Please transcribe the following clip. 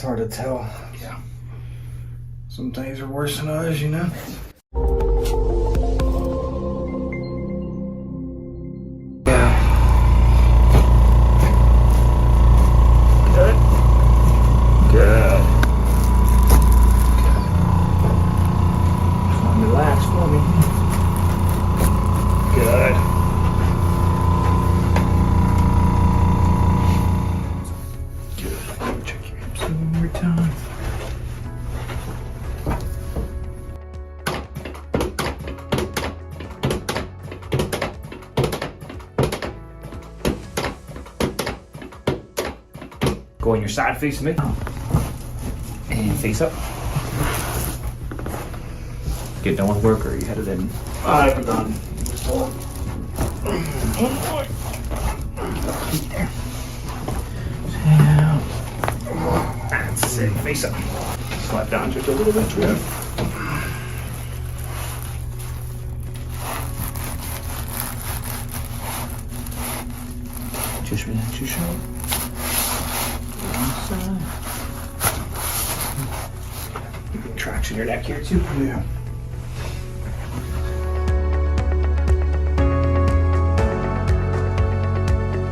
hard to tell. Yeah. Some days are worse than others, you know? Yeah. Good. Good. Just want to relax for me. Good. Good. Check your hips one more time. Go on your side facing me. And face up. Get done with work or are you headed in? I'm done. Just hold on. There. Down. That's it. Face up. Slap down just a little bit. Yeah. Just relax your shoulder. Traction your neck here too. Yeah.